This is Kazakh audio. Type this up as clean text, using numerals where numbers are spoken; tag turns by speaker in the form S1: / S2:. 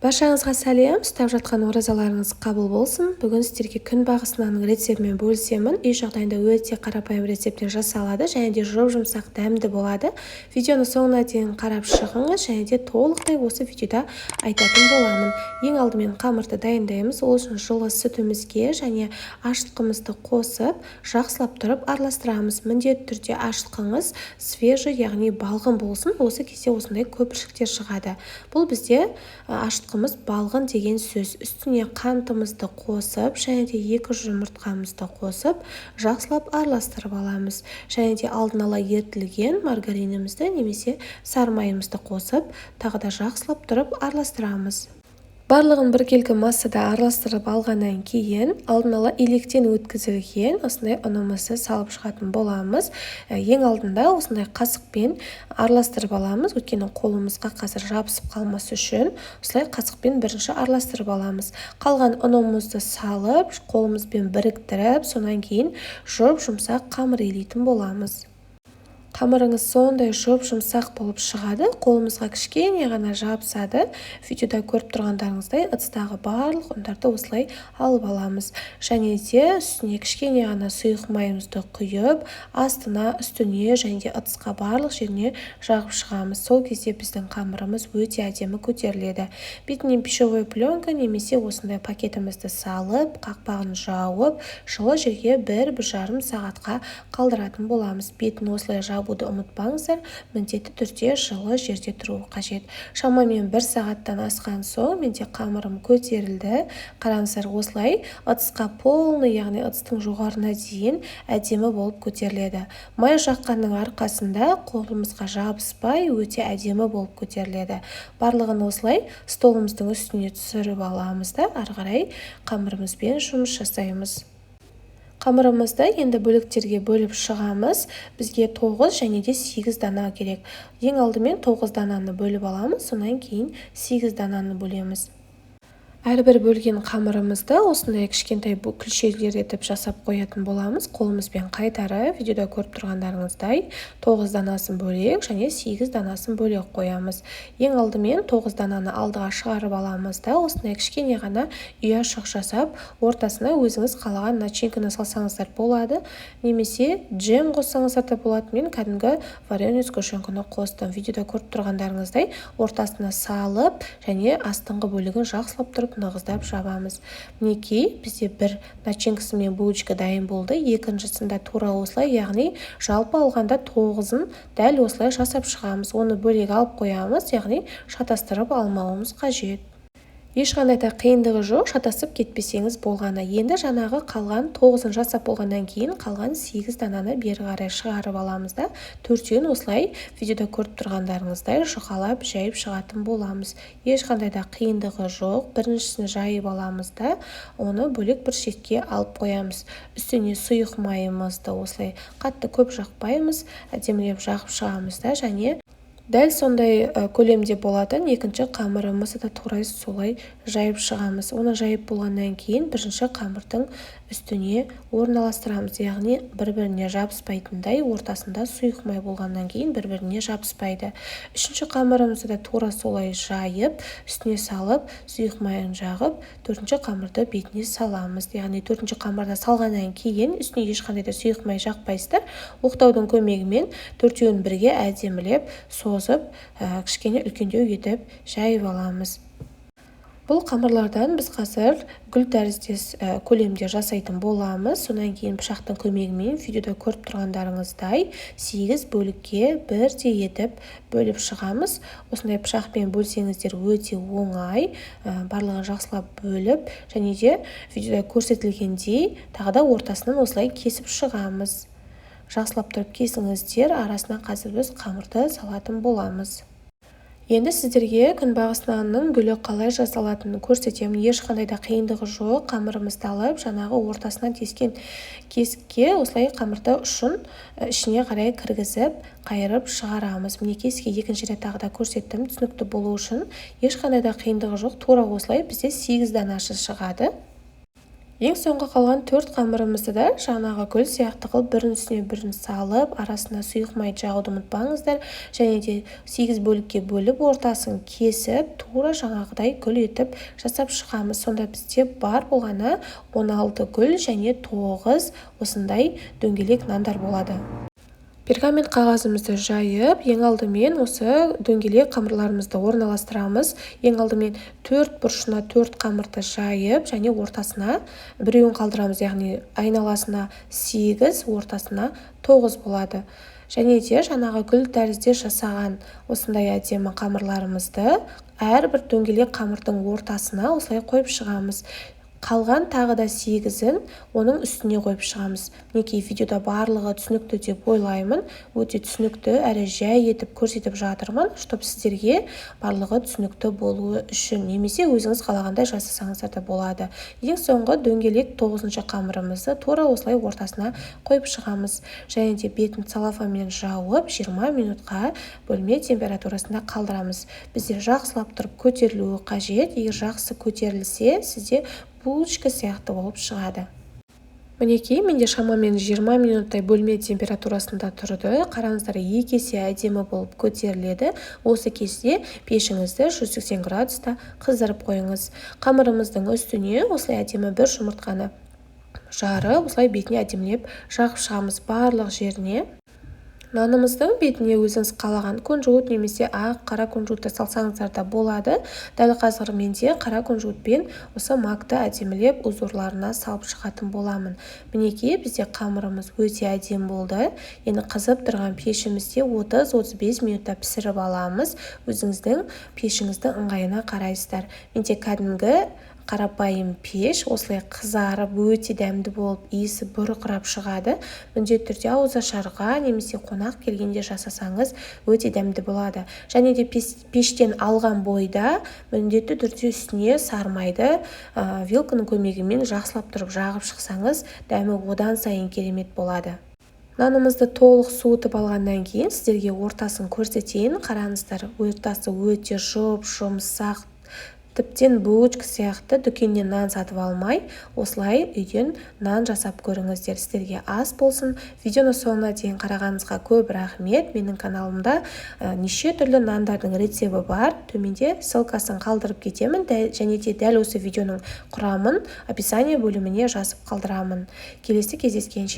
S1: Баршаңызға сәлем, ұстап жатқан оразаларыңыз қабыл болсын. Бүгін сіздерге күнбағыс нанның рецептімен бөлісемін. Үй жағдайында өте қарапайым рецептпен жасалады және де жұп-жұмсақ дәмді болады. Видеоны соңына дейін қарап шығыңыз және де толықтай осы видеода айтатын боламын. Ең алдымен қамырды дайындаймыз. Ол үшін жылы сүтімізге және ашытқымызды қосып, жақсылап тұрып араластырамыз. Міндетті түрде ашытқыңыз свежий, яғни балғын болсын. Осы кезде осындай көпіршіктер шығады. Бұл бізде ашытқымыз балғын деген сөз. Үстіне қантымызды қосып, және де 2 жұмыртқамызды қосып, жақсылап араластырып аламыз. Және де алдын ала ерітілген маргаринімізді немесе сары майымызды қосып, тағы да жақсылап тұрып араластырамыз. Барлығын біркелкі массада араластырып алғаннан кейін алдын ала електен өткізілген осындай ұнымызды салып шығатын боламыз. Ең алдында осындай қасықпен араластырып аламыз. Өйткені қолымызға қазір жабысып қалмас үшін осылай қасықпен бірінші араластырып аламыз. Қалған ұнымызды салып, қолымызбен біріктіріп, сонан кейін жұп-жұмсақ қамыр илейтін боламыз. Қамырыңыз сондай жұп-жұмсақ болып шығады, қолымызға кішкене ғана жабысады. Видеода көріп тұрғандарыңыздай ыдыстағы барлық ұндарды осылай алып аламыз. Және де үстіне кішкене ғана сұйық майымызды құйып, астына, үстіне және де ыдысқа барлық жеріне жағып шығамыз. Сол кезде біздің қамырымыз өте әдемі көтеріледі. Бетінен пищевой пленка немесе осындай пакетімізді салып, қақпағын жауып, жылы жерге 1-1,5 сағатқа қалдыратын боламыз. Бетін осылай жабуды ұмытпаңыздар, міндетті түрде жылы жерде тұруы қажет. Шамамен 1 сағаттан асқан соң менде қамырым көтерілді. Қараңыздар, осылай ыдысқа полный, яғни ыдыстың жоғарына дейін әдемі болып көтеріледі. Май жаққанның арқасында қолымызға жабыспай өте әдемі болып көтеріледі. Барлығын осылай столымыздың үстіне түсіріп аламыз да, ары қарай қамырымызбен жұмыс жасаймыз. Қамырымызды енді бөліктерге бөліп шығамыз. Бізге 9 және де 8 дана керек. Ең алдымен 9 дананы бөліп аламыз, сонан кейін 8 дананы бөлеміз. Әрбір бөлген қамырымызды осындай кішкентай күлшелер етіп жасап қоятын боламыз. Қолымызбен қайтарып, видеода көріп тұрғандарыңыздай 9 данасын бөлек және 8 данасын бөлек қоямыз. Ең алдымен 9 дананы алдыға шығарып аламыз да, осындай кішкене ғана ұяшық жасап, ортасына өзіңіз қалаған начинканы салсаңыздар болады, немесе джем қоссаңыздар да болады. Мен кәдімгі вареный сгущенканы қостым. Видеода көріп тұрғандарыңыздай ортасына салып және астыңғы бөлігін жақсылап тұрып нығыздап жабамыз. Мінекей, бізде бір начинкасы мен булочка дайын болды. Екіншісінде тура осылай, яғни жалпы алғанда 9-ын дәл осылай жасап шығамыз. Оны бөлек алып қоямыз, яғни шатастырып алмауымыз қажет. Ешқандай да қиындығы жоқ, шатасып кетпесеңіз болғаны. Енді жаңағы қалған 9-ын жасап болғаннан кейін қалған 8 дананы бері қарай шығарып аламыз да, 4-еуін осылай видеода көріп тұрғандарыңыздай жұқалап жайып шығатын боламыз. Ешқандай да қиындығы жоқ. Біріншісін жайып аламыз да, оны бөлек бір шетке алып қоямыз. Үстіне сұйық майымызды осылай қатты көп жақпаймыз, әдемілеп жағып шығамыз да, және дәл сондай көлемде болатын екінші қамырымызды да тура солай жайып шығамыз. Оны жайып болғаннан кейін бірінші қамырдың үстіне орналастырамыз, яғни бір-біріне жабыспайтындай, ортасында сұйық май болғаннан кейін бір-біріне жабыспайды. Үшінші қамырымызды да тура солай жайып, үстіне салып, сұйық майын жағып, төртінші қамырды бетіне саламыз. Яғни төртінші қамырды салғаннан кейін үстіне ешқандай да сұйық май жақпайсыздар. Оқтаудың көмегімен төртеуін бірге әдемілеп созып, кішкене үлкендеу етіп жайып аламыз. Бұл қамырлардан біз қазір гүл тәріздес көлемде жасайтын боламыз. Сонан кейін пышақтың көмегімен видеода көріп тұрғандарыңыздай 8 бөлікке бірдей етіп бөліп шығамыз. Осындай пышақпен бөлсеңіздер өте оңай. Барлығын жақсылап бөліп, және де видеода көрсетілгендей тағы да ортасынан осылай кесіп шығамыз. Жақсылап тұрып кесіңіздер, арасына қазір біз қамырды салатын боламыз. Енді сіздерге күнбағыс нанның гүлі қалай жасалатынын көрсетемін. Ешқандай да қиындығы жоқ. Қамырымызды алып, жаңағы ортасынан тескен кесікке осылай қамырды ұшын ішіне қарай кіргізіп, қайырып шығарамыз. Міне кесікке екінші рет тағы да көрсеттім, түсінікті болу үшін. Ешқандай да қиындығы жоқ. Тура осылай бізде 8 данасы шығады. Ең соңғы қалған 4 қамырымызды да жаңағы гүл сияқты қылып бірінің үстіне бірін салып, арасына сұйық май жағуды ұмытпаңыздар. Және де 8 бөлікке бөліп, ортасын кесіп, тура жаңағыдай гүл етіп жасап шығамыз. Сонда бізде бар болғаны 16 гүл және 9 осындай дөңгелек нандар болады. Пергамент қағазымызды жайып, ең алдымен осы дөңгелек қамырларымызды орналастырамыз. Ең алдымен 4 бұрышына 4 қамырды жайып, және ортасына біреуін қалдырамыз, яғни айналасына 8, ортасына 9 болады. Және де жаңағы гүл тәрізде жасаған осындай әдемі қамырларымызды әрбір дөңгелек қамырдың ортасына осылай қойып шығамыз. Қалған тағы да 8-ін оның үстіне қойып шығамыз. Мінекей видеода барлығы түсінікті деп ойлаймын. Өте түсінікті әрі жай етіп көрсетіп жатырмын, чтобы сіздерге барлығы түсінікті болуы үшін, немесе өзіңіз қалағандай жасасаңыздар да болады. Ең соңғы дөңгелек 9-шы қамырымызды тура осылай ортасына қойып шығамыз. Және де бетін целлофанмен жауып 20 минутқа бөлме температурасында қалдырамыз. Бізде жақсылап тұрып көтерілуі қажет. Егер жақсы көтерілсе, сізде булочка сияқты болып шығады. Мінекей, менде шамамен 20 минуттай бөлме температурасында тұрды. Қараңыздар, екі есе әдемі болып көтеріледі. Осы кезде пешіңізді 180 градуста қыздырып қойыңыз. Қамырымыздың үстіне осылай әдемі бір жұмыртқаны жарып, осылай бетіне әдемілеп жағып шығамыз барлық жеріне. Нанымыздың бетіне өзіңіз қалаған күнжіт немесе ақ, қара күнжітті салсаңыздар да болады. Дәл қазір менде қара күнжітпен осы макты әдемілеп узорларына салып шығатын боламын. Мінекей, бізде қамырымыз өте әдемі болды. Енді қызып тұрған пешімізде 30-35 минутта пісіріп аламыз. Өзіңіздің пешіңіздің ыңғайына қарайсыздар. Менде кәдімгі қарапайым пеш осылай қызарып өте дәмді болып, иісі бұрқырап шығады. Міндетті түрде ауызашарға немесе қонақ келгенде жасасаңыз өте дәмді болады. Және де пештен алған бойда міндетті түрде үстіне сармайды вилканың көмегімен жақсылап тұрып жағып шықсаңыз, дәмі одан сайын керемет болады. Нанымызды толық суытып алғаннан кейін сіздерге ортасын көрсетейін. Қараңыздар, ортасы өте жұмсақ, тіптен булочка сияқты дүкеннен нан сатып алмай, осылай үйден нан жасап көріңіздер. Сіздерге ас болсын. Видеоны соңына дейін қарағаныңызға көп рахмет. Менің каналымда неше түрлі нандардың рецебі бар. Төменде ссылкасын қалдырып кетемін, және де дәл осы видеоның құрамын описание бөліміне жазып қалдырамын. Келесі кездескенше.